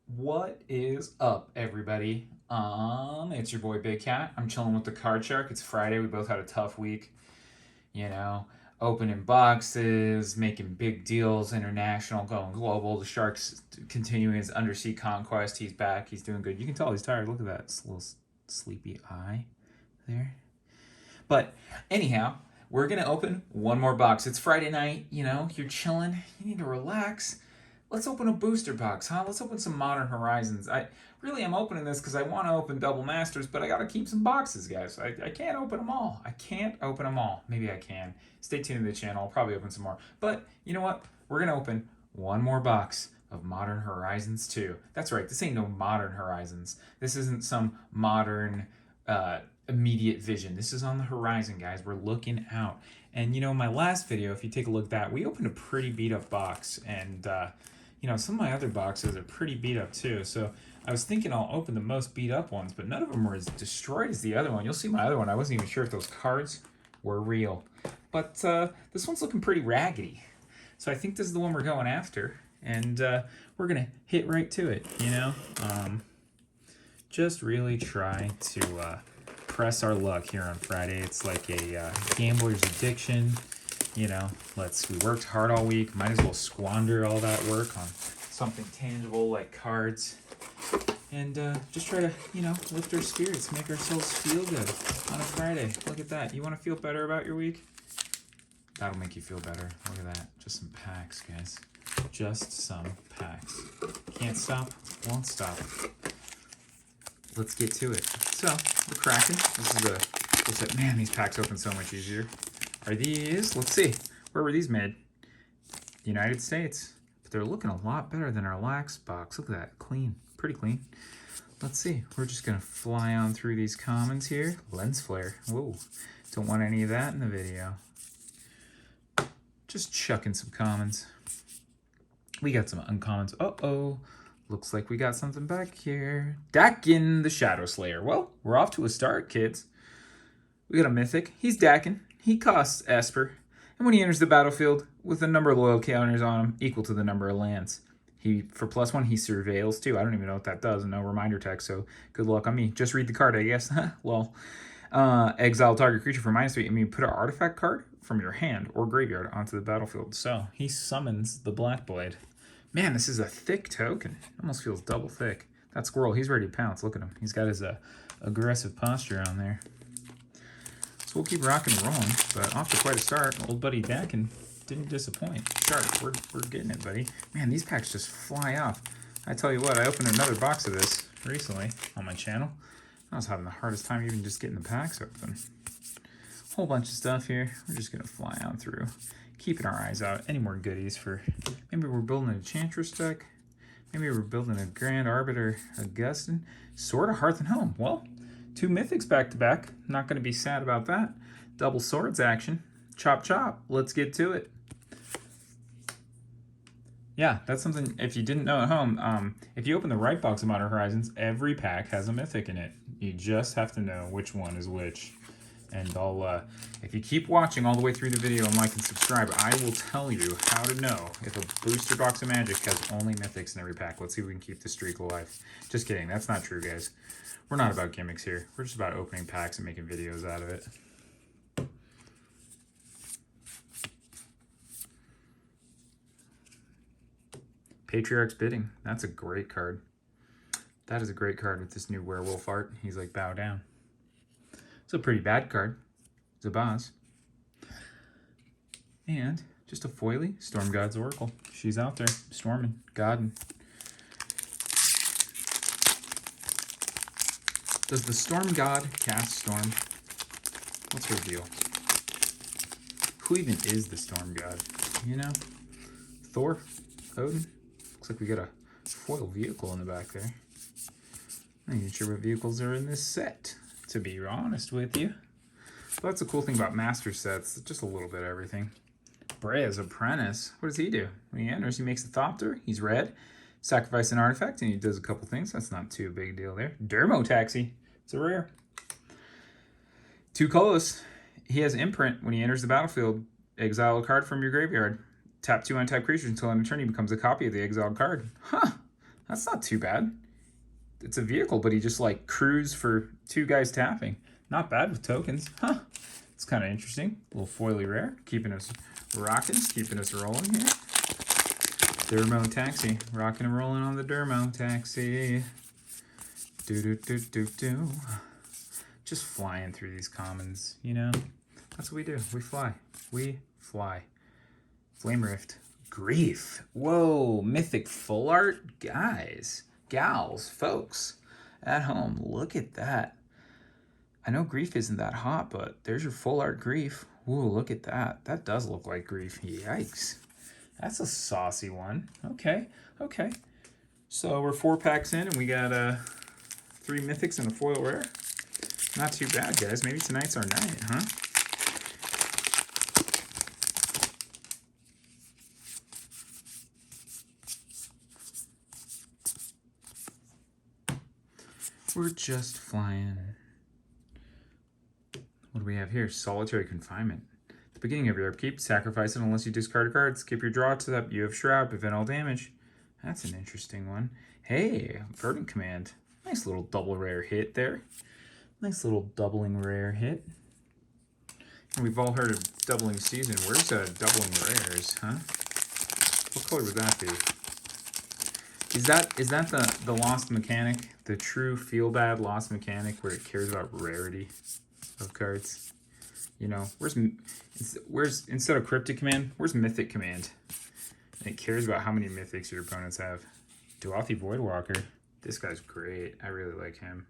What is up, everybody? It's your boy Big Cat. I'm chilling with the Card Shark. It's Friday. We both had a tough week, you know, opening boxes, making big deals, international, going global. The Shark's continuing his undersea conquest. He's back. He's doing good. You can tell he's tired. Look at that little sleepy eye there. But anyhow, we're gonna open one more box. It's Friday night. You're chilling. You need to relax. Let's open a booster box, huh? Let's open some Modern Horizons. I'm opening this because I want to open Double Masters, but I got to keep some boxes, guys. I can't open them all. I can't open them all. Maybe I can. Stay tuned to the channel. I'll probably open some more. But you know what? We're going to open one more box of Modern Horizons 2. That's right. This ain't no Modern Horizons. This isn't some modern immediate vision. This is on the horizon, guys. We're looking out. And my last video, if you take a look at that, we opened a pretty beat up box, and some of my other boxes are pretty beat up too. So I was thinking I'll open the most beat up ones, but none of them were as destroyed as the other one. You'll see my other one. I wasn't even sure if those cards were real. But this one's looking pretty raggedy. So I think this is the one we're going after. And we're going to hit right to it, just really try to press our luck here on Friday. It's like a gambler's addiction. We worked hard all week. Might as well squander all that work on something tangible like cards. And just try to, lift our spirits, make ourselves feel good on a Friday. Look at that. You want to feel better about your week? That'll make you feel better. Look at that. Just some packs, guys. Just some packs. Can't stop, won't stop. Let's get to it. So, we're cracking. Man, these packs open so much easier. Are these, let's see, where were these made? The United States. But they're looking a lot better than our lax box. Look at that, clean, pretty clean. Let's see, we're just gonna fly on through these commons here. Lens flare, whoa, don't want any of that in the video. Just chucking some commons. We got some uncommons, uh-oh. Looks like we got something back here. Dakin the Shadow Slayer. Well, we're off to a start, kids. We got a Mythic, he's Dakin. He costs Esper, and when he enters the battlefield, with a number of loyal counters on him equal to the number of lands. For +1, he surveils too. I don't even know what that does. No reminder text, so good luck on me. Just read the card, I guess. Lol. Exile target creature for -3. I mean, put an artifact card from your hand or graveyard onto the battlefield. So he summons the Black Blade. Man, this is a thick token. Almost feels double thick. That squirrel, he's ready to pounce. Look at him. He's got his aggressive posture on there. We'll keep rocking and rolling, but off to quite a start. Old buddy Dakin didn't disappoint. Sharp, we're getting it, buddy. Man, these packs just fly off. I tell you what, I opened another box of this recently on my channel. I was having the hardest time even just getting the packs open. Whole bunch of stuff here. We're just gonna fly on through, keeping our eyes out. Any more goodies for, maybe we're building a Enchantress deck. Maybe we're building a Grand Arbiter Augustin. Sword of Hearth and Home. Well, 2 Mythics back to back. Not going to be sad about that. Double Swords action. Chop chop. Let's get to it. Yeah, that's something, if you didn't know at home, if you open the right box of Modern Horizons, every pack has a Mythic in it. You just have to know which one is which. And if you keep watching all the way through the video and like and subscribe, I will tell you how to know if a booster box of Magic has only Mythics in every pack. Let's see if we can keep the streak alive. Just kidding, that's not true, guys. We're not about gimmicks here. We're just about opening packs and making videos out of it. Patriarch's Bidding. That's a great card. That is a great card with this new werewolf art. He's like, bow down. It's a pretty bad card. It's a boss. And just a foily, Storm God's Oracle. She's out there, storming, godding. Does the Storm God cast Storm? Let's reveal. Who even is the Storm God? Thor? Odin? Looks like we got a foil vehicle in the back there. I'm not even sure what vehicles are in this set, to be honest with you. But that's the cool thing about master sets. Just a little bit of everything. Brea's Apprentice. What does he do? When he enters, he makes a Thopter. He's red. Sacrifice an artifact, and he does a couple things. That's not too big a deal there. Dermo Taxi. It's a rare. 2 colorless. He has Imprint. When he enters the battlefield, exile a card from your graveyard. Tap 2 untapped creatures until an turn he becomes a copy of the exiled card. Huh. That's not too bad. It's a vehicle, but he just like cruise for 2 guys tapping. Not bad with tokens. Huh. It's kind of interesting. A little foily rare. Keeping us rocking, keeping us rolling here. Dermo Taxi. Rocking and rolling on the Dermo Taxi. Do. Just flying through these commons, you know? That's what we do. We fly. We fly. Flame Rift. Grief. Whoa, Mythic full art? Guys, gals, folks at home, look at that. I know Grief isn't that hot, but there's your full art Grief. Ooh, look at that. That does look like Grief. Yikes. That's a saucy one. Okay. So we're 4 packs in, and we got 3 Mythics and a foil rare. Not too bad, guys. Maybe tonight's our night, huh? We're just flying. What do we have here? Solitary Confinement. At the beginning of your upkeep, sacrifice it unless you discard a card. Skip your draw to that. You have Shroud. Prevent all damage. That's an interesting one. Hey, Verdant Command. Nice little double rare hit there. Nice little doubling rare hit. And we've all heard of doubling season. Where's doubling rares, huh? What color would that be? Is that the lost mechanic? The true feel bad lost mechanic where it cares about rarity of cards? You know, where's instead of Cryptic Command, where's Mythic Command? And it cares about how many Mythics your opponents have. Duathi Voidwalker. This guy's great. I really like him.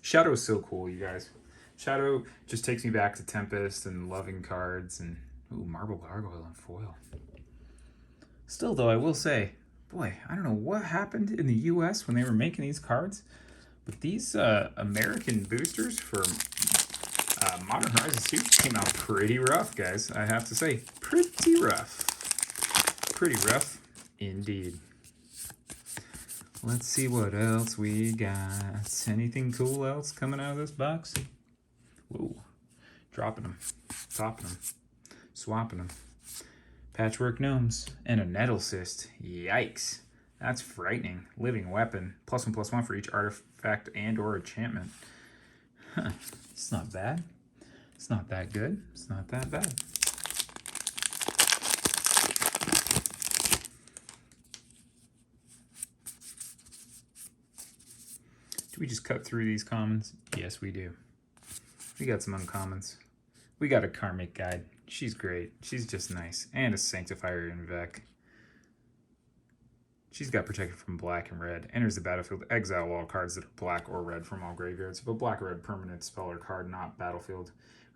Shadow is so cool, you guys. Shadow just takes me back to Tempest and loving cards and ooh, Marble Gargoyle and foil. Still though, I will say, boy, I don't know what happened in the US when they were making these cards, but these American boosters for Modern Horizons 2 came out pretty rough, guys. I have to say, pretty rough. Pretty rough indeed. Let's see what else we got. Anything cool else coming out of this box? Whoa. Dropping them. Topping them. Swapping them. Patchwork Gnomes. And a Nettle Cyst. Yikes. That's frightening. Living Weapon. +1/+1 for each artifact and or enchantment. Huh. It's not bad. It's not that good. It's not that bad. Do we just cut through these commons? Yes, we do. We got some uncommons. We got a Karmic Guide. She's great. She's just nice. And a Sanctifier in Vec. She's got protected from black and red. Enters the battlefield. Exile all cards that are black or red from all graveyards. If a black or red permanent spell or card not battlefield,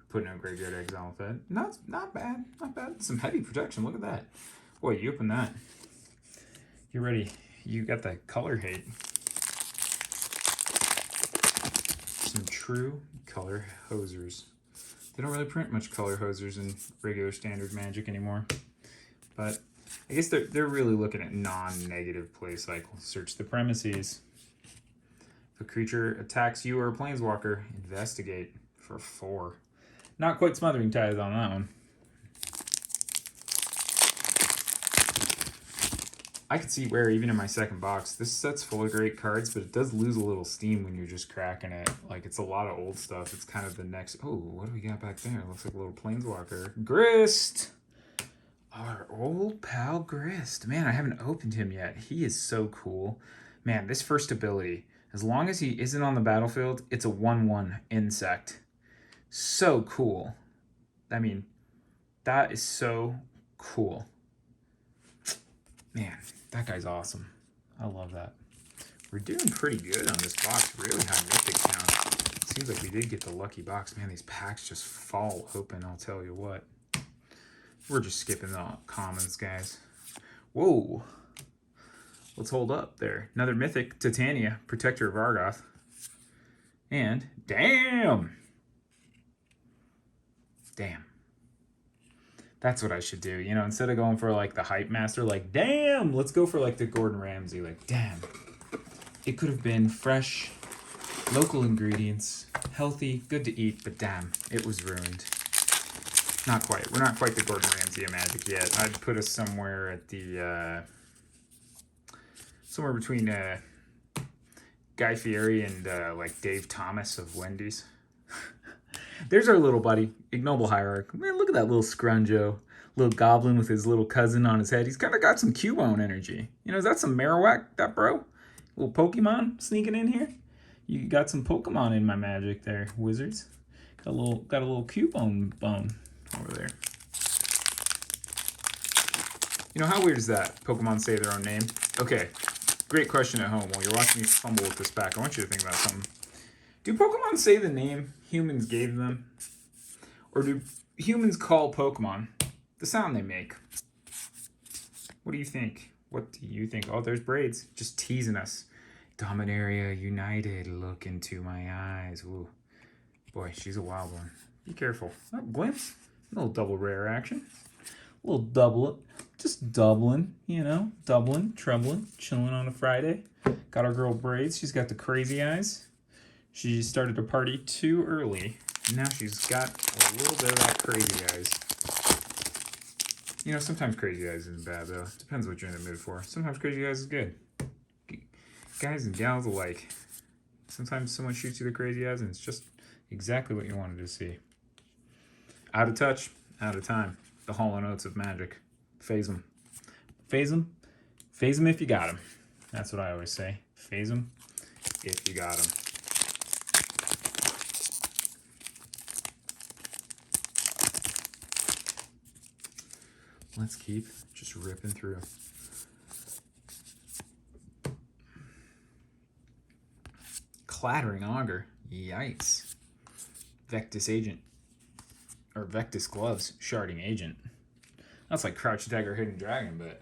put in a graveyard, exile fed. Not bad. Not bad. Some heavy protection. Look at that. Boy, you open that. You're ready. You got that color hate. Some true color hosers. They don't really print much color hosers in regular standard Magic anymore. But I guess they're really looking at non-negative play cycle. Search the premises. If a creature attacks you or a Planeswalker, investigate for 4. Not quite Smothering Tithe on that one. I could see where even in my second box, this set's full of great cards, but it does lose a little steam when you're just cracking it. Like, it's a lot of old stuff. It's kind of the next... Oh, what do we got back there? Looks like a little Planeswalker. Grist! Our old pal Grist. Man, I haven't opened him yet. He is so cool. Man, this first ability, as long as he isn't on the battlefield, it's a 1/1 insect. So cool. I mean, that is so cool. Man, that guy's awesome. I love that. We're doing pretty good on this box. Really high Mythic count. Seems like we did get the lucky box. Man, these packs just fall open, I'll tell you what. We're just skipping the commons, guys. Whoa. Let's hold up there. Another Mythic, Titania, Protector of Argoth. And, damn! Damn. That's what I should do. You know, instead of going for like the Hype Master, like, damn, let's go for like the Gordon Ramsay. Like, damn. It could have been fresh, local ingredients, healthy, good to eat, but damn, it was ruined. Not quite. We're not quite the Gordon Ramsay of Magic yet. I'd put us somewhere at the somewhere between Guy Fieri and like Dave Thomas of Wendy's. There's our little buddy, Ignoble Hierarch. Man, look at that little scrunjo. Little goblin with his little cousin on his head. He's kind of got some Cubone energy. You know, is that some Marowak, that bro? Little Pokemon sneaking in here. You got some Pokemon in my magic there, wizards. Got a little Cubone bone over there. You know, how weird is that? Pokemon say their own name. Okay, great question at home. While you're watching me fumble with this pack, I want you to think about something. Do Pokemon say the name humans gave them? Or do humans call Pokemon the sound they make? What do you think? What do you think? Oh, there's Braids. Just teasing us. Dominaria United, look into my eyes. Ooh. Boy, she's a wild one. Be careful. Oh, Glimpse. A little double rare action. A little double. Just doubling, you know. Doubling, trebling, chilling on a Friday. Got our girl Braids. She's got the crazy eyes. She started a party too early. Now she's got a little bit of that crazy eyes. You know, sometimes crazy eyes isn't bad, though. Depends what you're in the mood for. Sometimes crazy eyes is good. Guys and gals alike. Sometimes someone shoots you the crazy eyes, and it's just exactly what you wanted to see. Out of touch, out of time. The Hall & Oates of magic. Phase them. Phase them. Phase them if you got them. That's what I always say. Phase them if you got them. Let's keep just ripping through. Clattering Augur. Yikes. Vectis Agent. Or Vectis Gloves. Sharding Agent. That's like Crouch Dagger Hidden Dragon, but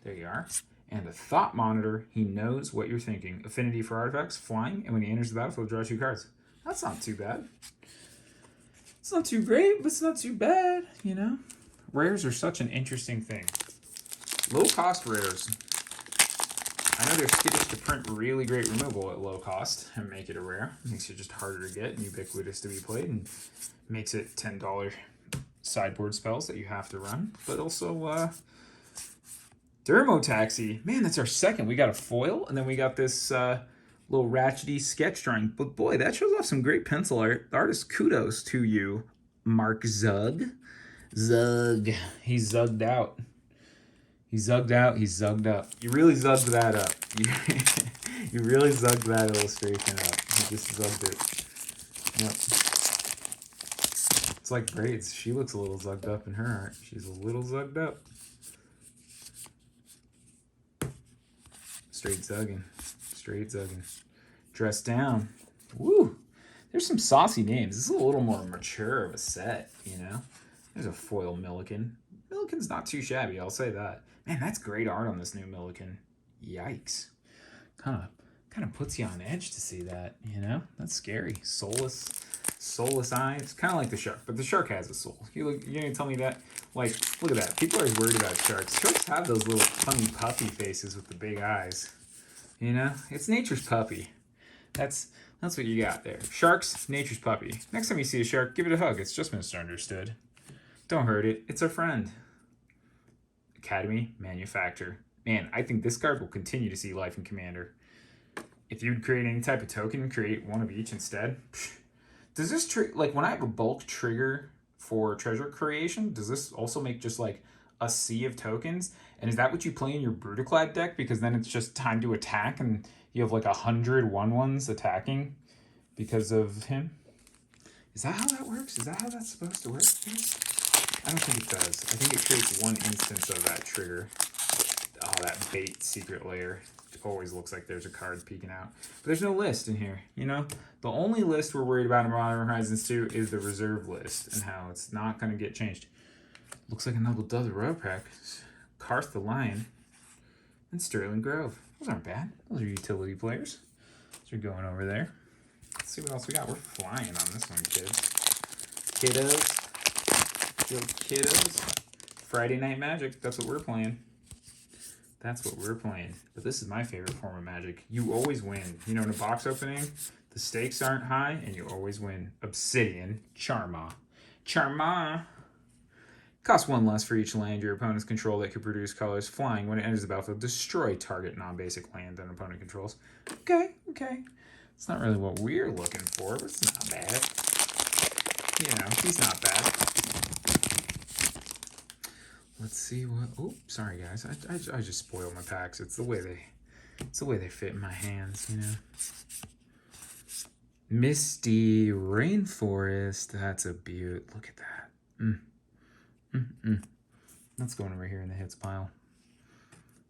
there you are. And a Thought Monitor. He knows what you're thinking. Affinity for artifacts. Flying. And when he enters the battlefield, draw 2 cards. That's not too bad. It's not too great, but it's not too bad, you know? Rares are such an interesting thing. Low cost rares. I know they're skittish to print really great removal at low cost and make it a rare. Makes it just harder to get and ubiquitous to be played, and makes it $10 sideboard spells that you have to run. But also, Dermotaxi. Man, that's our second. We got a foil, and then we got this little ratchety sketch drawing. But boy, that shows off some great pencil art. The artist, kudos to you, Mark Zug. Zug. He's zugged out. He's zugged out. He's zugged up. You really zugged that up. You really zugged that illustration up. You just zugged it. Yep. It's like Braids. She looks a little zugged up in her art. She's a little zugged up. Straight zugging. Straight zugging. Dressed down. Woo! There's some saucy names. This is a little more mature of a set, you know? There's a foil Milliken. Milliken's not too shabby, I'll say that. Man, that's great art on this new Milliken. Yikes. Kind of puts you on edge to see that, you know? That's scary. Soulless eyes. Kind of like the shark, but the shark has a soul. You're gonna tell me that? Like, look at that. People are always worried about sharks. Sharks have those little funny puppy faces with the big eyes. You know? It's nature's puppy. That's what you got there. Sharks, nature's puppy. Next time you see a shark, give it a hug. It's just misunderstood. Don't hurt it. It's our friend. Academy, Manufacture. Man, I think this card will continue to see life in Commander. If you'd create any type of token, create one of each instead. Does this like when I have a bulk trigger for treasure creation, does this also make just like a sea of tokens? And is that what you play in your Brutaclad deck? Because then it's just time to attack and you have like 100 1/1s attacking because of him? Is that how that works? Is that how that's supposed to work? I don't think it does. I think it creates one instance of that trigger. Oh, that bait secret layer. It always looks like there's a card peeking out. But there's no list in here, you know? The only list we're worried about in Modern Horizons 2 is the reserve list and how it's not going to get changed. Looks like a Noble Dove Road Pack. Karth the Lion. And Sterling Grove. Those aren't bad. Those are utility players. So we're going over there. Let's see what else we got. We're flying on this one, kids. Kiddos. Yo, kiddos. Friday Night Magic. That's what we're playing. That's what we're playing. But this is my favorite form of Magic. You always win. You know, in a box opening, the stakes aren't high, and you always win. Obsidian. Charma. Charma. Cost 1 less for each land your opponents control that can produce colors flying. When it enters the battlefield, destroy target non-basic land that an opponent controls. Okay. It's not really what we're looking for, but it's not bad. You know, he's not bad. Let's see what... Oh, sorry guys. I just spoil my packs. It's the way they fit in my hands, you know. Misty Rainforest. That's a beaut. Look at that. That's going over here in the hits pile.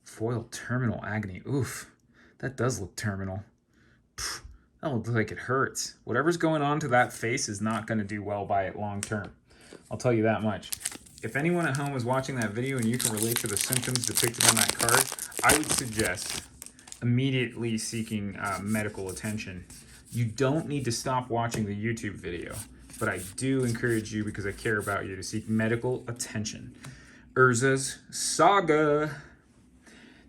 Foil Terminal Agony. Oof. That does look terminal. Pfft, that looks like it hurts. Whatever's going on to that face is not going to do well by it long term. I'll tell you that much. If anyone at home is watching that video and you can relate to the symptoms depicted on that card, I would suggest immediately seeking medical attention. You don't need to stop watching the YouTube video, but I do encourage you, because I care about you, to seek medical attention. Urza's Saga.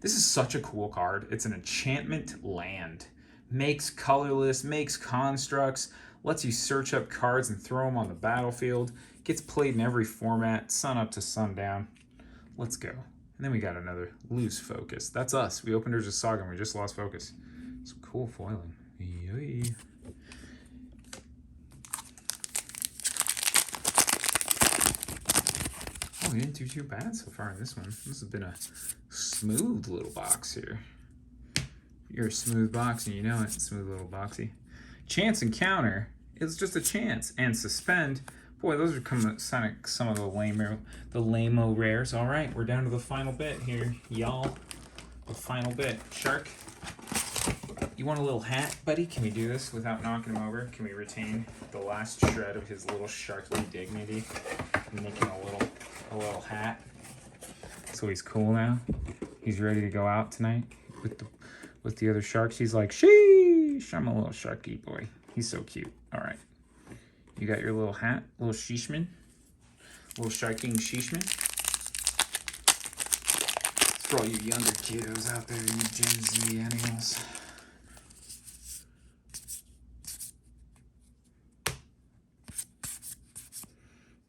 This is such a cool card. It's an enchantment land. Makes colorless, makes constructs, lets you search up cards and throw them on the battlefield. Gets played in every format, sun up to sundown. Let's go. And then we got another lose focus. That's us. We opened Urza's Saga and we just lost focus. Some cool foiling. Yay. Oh, we didn't do too bad so far in this one. This has been a smooth little box here. You're a smooth box and you know it. Smooth little boxy. Chance Encounter. It's just a chance. And Suspend. Boy, those are some of the lame-o rares. All right, we're down to the final bit here, y'all. The final bit. Shark, you want a little hat, buddy? Can we do this without knocking him over? Can we retain the last shred of his little sharkly dignity? Making a little hat. So he's cool now. He's ready to go out tonight with the other sharks. He's like, sheesh, I'm a little sharky boy. He's so cute. All right. You got your little hat, little sheeshman, little sharking sheeshman. For all you younger kiddos out there, you Gen Z animals.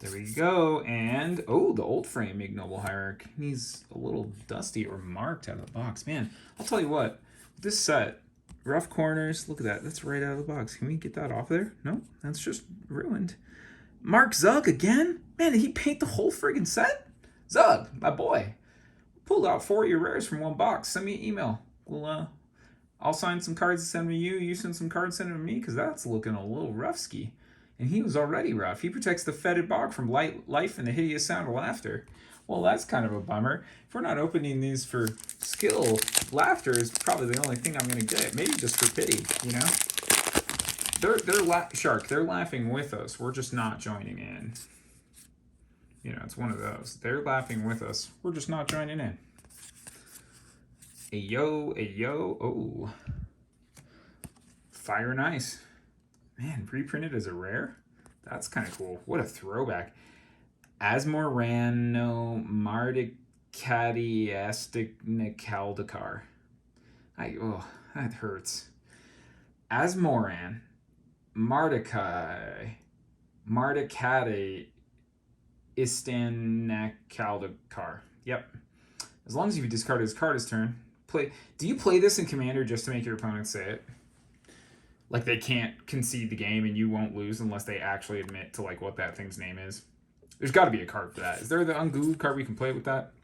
There we go, and oh, the old frame Ignoble Hierarch. He's a little dusty or marked out of the box. Man, I'll tell you what, this set, rough corners, look at that. That's right out of the box. Can we get that off there? No, that's just ruined. Mark Zug again? Man, did he paint the whole friggin' set? Zug, my boy. Pulled out 4 of your rares from one box. Send me an email. I'll sign some cards and send them to you. You send some cards, send them to me, because that's looking a little rough-ski. And he was already rough. He protects the fetid bog from life and the hideous sound of laughter. Well, that's kind of a bummer. If we're not opening these for skill, laughter is probably the only thing I'm going to get. Maybe just for pity, you know? They're laughing with us. We're just not joining in. You know, it's one of those. They're laughing with us. We're just not joining in. Ayo. Oh. Fire and Ice. Man, reprinted as a rare? That's kind of cool. What a throwback. Asmorano Mardicati Nicaldakar. Oh, that hurts. Asmoran Mardicati Istanakaldakar. Yep. As long as you discard his card his turn. Do you play this in Commander just to make your opponent say it? Like they can't concede the game and you won't lose unless they actually admit to like what that thing's name is. There's got to be a card for that. Is there the Ungoogled card we can play with that?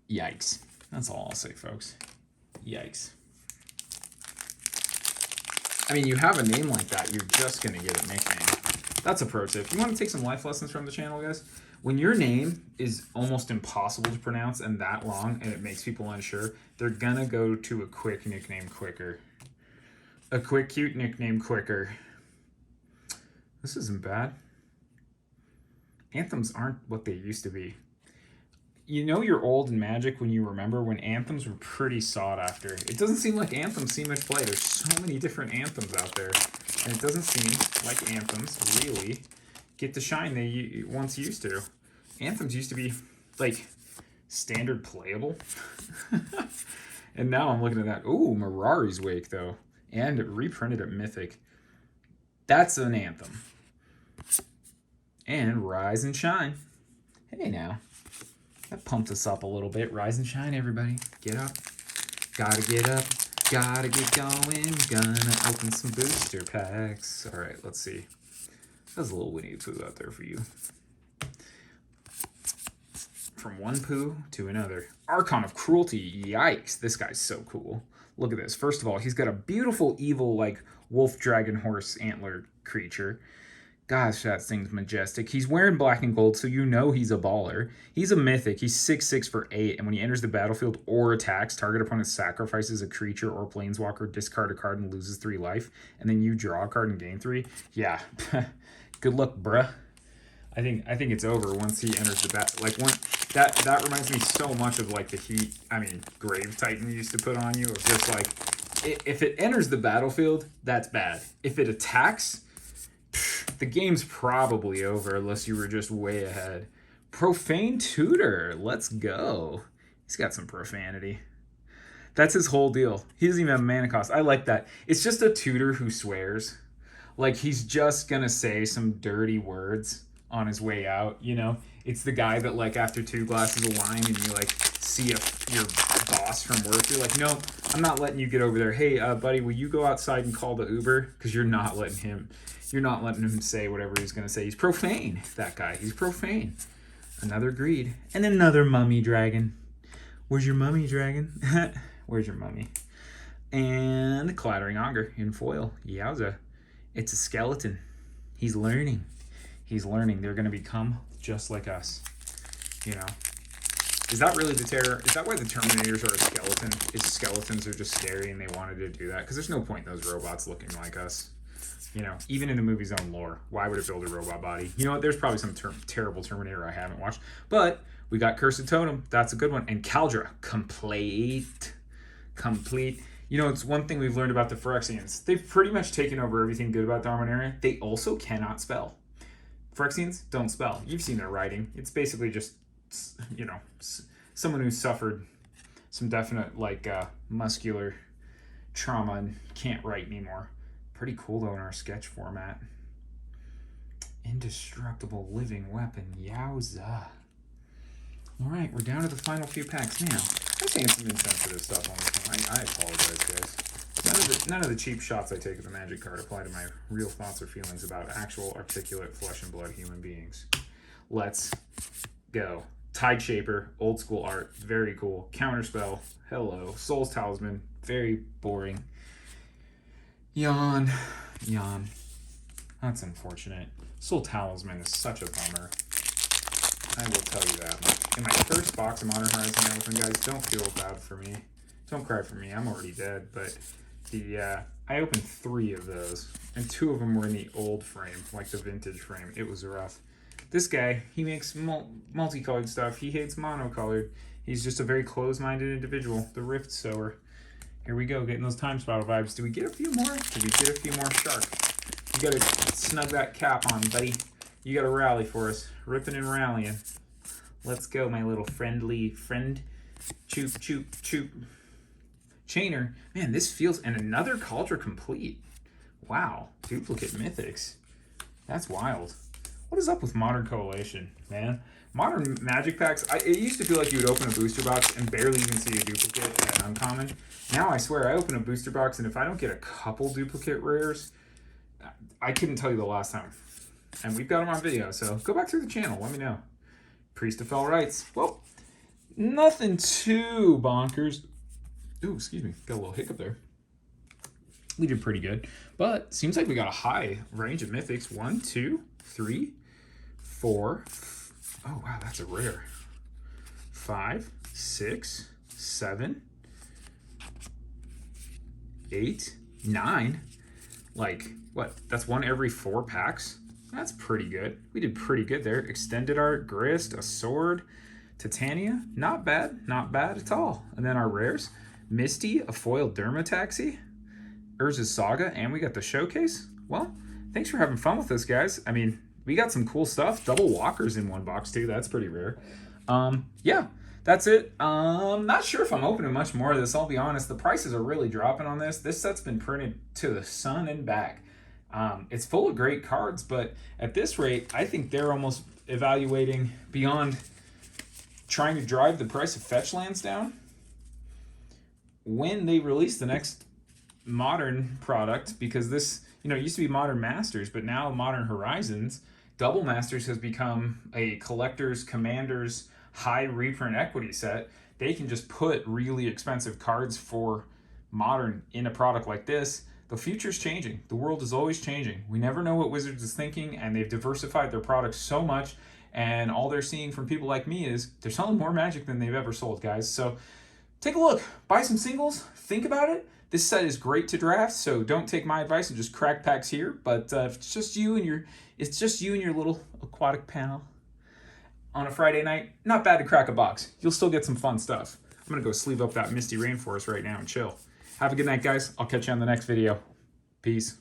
Yikes. That's all I'll say, folks. Yikes. I mean, you have a name like that, you're just going to get a nickname. That's a pro tip. You want to take some life lessons from the channel, guys? When your name is almost impossible to pronounce and that long and it makes people unsure, they're going to go to a quick nickname quicker. A quick, cute nickname quicker. This isn't bad. Anthems aren't what they used to be. You know you're old in Magic when you remember when anthems were pretty sought after. It doesn't seem like anthems see much play. There's so many different anthems out there. And it doesn't seem like anthems really get the shine they once used to. Anthems used to be like standard playable. And now I'm looking at that. Ooh, Mirari's Wake though. And reprinted at Mythic. That's an anthem. And Rise and Shine. Hey now. That pumped us up a little bit. Rise and shine, everybody. Get up. Gotta get up. Gotta get going. Gonna open some booster packs. All right, let's see. There's a little Winnie the Pooh out there for you. From one Pooh to another. Archon of Cruelty. Yikes. This guy's so cool. Look at this. First of all, he's got a beautiful, evil, like, wolf, dragon, horse, antler creature. Gosh, that thing's majestic. He's wearing black and gold, so you know he's a baller. He's a mythic. He's 6/6 for 8, and when he enters the battlefield or attacks, target opponent sacrifices a creature or planeswalker, discard a card, and loses 3 life, and then you draw a card and gain 3. Yeah, good luck, bruh. I think it's over once he enters the like one. That reminds me so much of like the Grave Titan used to put on you. Of just like, if it enters the battlefield, that's bad. If it attacks, the game's probably over unless you were just way ahead. Profane Tutor. Let's go. He's got some profanity. That's his whole deal. He doesn't even have mana cost. I like that. It's just a tutor who swears. Like, he's just going to say some dirty words on his way out, you know? It's the guy that, like, after 2 glasses of wine and you, like, see your boss from work, you're like, no, I'm not letting you get over there. Hey, buddy, will you go outside and call the Uber? Because you're not letting him say whatever he's going to say. He's profane, that guy. He's profane. Another greed. And another mummy dragon. Where's your mummy dragon? Where's your mummy? And the Clattering Augur in foil. Yowza. It's a skeleton. He's learning. He's learning. They're going to become just like us. You know? Is that really the terror? Is that why the Terminators are a skeleton? Is skeletons are just scary and they wanted to do that? Because there's no point in those robots looking like us. You know, even in the movie's own lore, why would it build a robot body? You know what? There's probably some terrible Terminator I haven't watched. But we got Cursed Totem. That's a good one. And Kaldra. Complete. You know, it's one thing we've learned about the Phyrexians. They've pretty much taken over everything good about Dominaria. They also cannot spell. Phyrexians don't spell. You've seen their writing. It's basically just, you know, someone who suffered some definite, like, muscular trauma and can't write anymore. Pretty cool, though, in our sketch format. Indestructible living weapon. Yowza. All right, we're down to the final few packs. Man, I'm saying some insensitive stuff on this one. I apologize, guys. None of the cheap shots I take at the Magic card apply to my real thoughts or feelings about actual articulate flesh and blood human beings. Let's go. Tide Shaper, old school art, very cool. Counterspell, hello. Soul's Talisman, very boring. Yawn. That's unfortunate. Soul Talisman is such a bummer. I will tell you that much. In my first box of Modern Horizon I opened, guys, don't feel bad for me. Don't cry for me. I'm already dead. But I opened 3 of those, and 2 of them were in the old frame, like the vintage frame. It was rough. This guy, he makes multicolored stuff. He hates monocolored. He's just a very closed-minded individual. The Rift Sower. Here we go, getting those Time Spiral vibes. Do we get a few more? Do we get a few more Shark? You gotta snug that cap on, buddy. You gotta rally for us. Ripping and rallying. Let's go, my little friendly friend. Choop. Chainer. Man, this feels... And another Kaldra complete. Wow. Duplicate Mythics. That's wild. What is up with Modern Coalition, man? Modern Magic packs, it used to feel like you would open a booster box and barely even see a duplicate at uncommon. Now I swear, I open a booster box and if I don't get a couple duplicate rares, I couldn't tell you the last time. And we've got them on video, so go back through the channel, let me know. Priest of Fell Rights. Well, nothing too bonkers. Ooh, excuse me, got a little hiccup there. We did pretty good, but seems like we got a high range of mythics. 1, 2, 3, 4. Oh, wow, that's a rare. 5, 6, 7, 8, 9. Like, what? That's 1 every 4 packs? That's pretty good. We did pretty good there. Extended Art, Grist, a Sword, Titania. Not bad at all. And then our rares. Misty, a foil Dermataxi, Urza's Saga, and we got the Showcase. Well, thanks for having fun with this, guys. I mean, we got some cool stuff. Double Walkers in one box, too. That's pretty rare. Yeah, that's it. Not sure if I'm opening much more of this, I'll be honest. The prices are really dropping on this. This set's been printed to the sun and back. It's full of great cards, but at this rate, I think they're almost evaluating beyond trying to drive the price of fetch lands down. When they release the next modern product, because this, it used to be Modern Masters, but now Modern Horizons, Double Masters has become a collector's, commander's, high reprint equity set. They can just put really expensive cards for Modern in a product like this. The future's changing. The world is always changing. We never know what Wizards is thinking, and they've diversified their products so much, and all they're seeing from people like me is they're selling more Magic than they've ever sold, guys. So take a look. Buy some singles. Think about it. This set is great to draft, so don't take my advice and just crack packs here. But if it's just you and your little aquatic pal on a Friday night, not bad to crack a box. You'll still get some fun stuff. I'm gonna go sleeve up that Misty Rainforest right now and chill. Have a good night, guys. I'll catch you on the next video. Peace.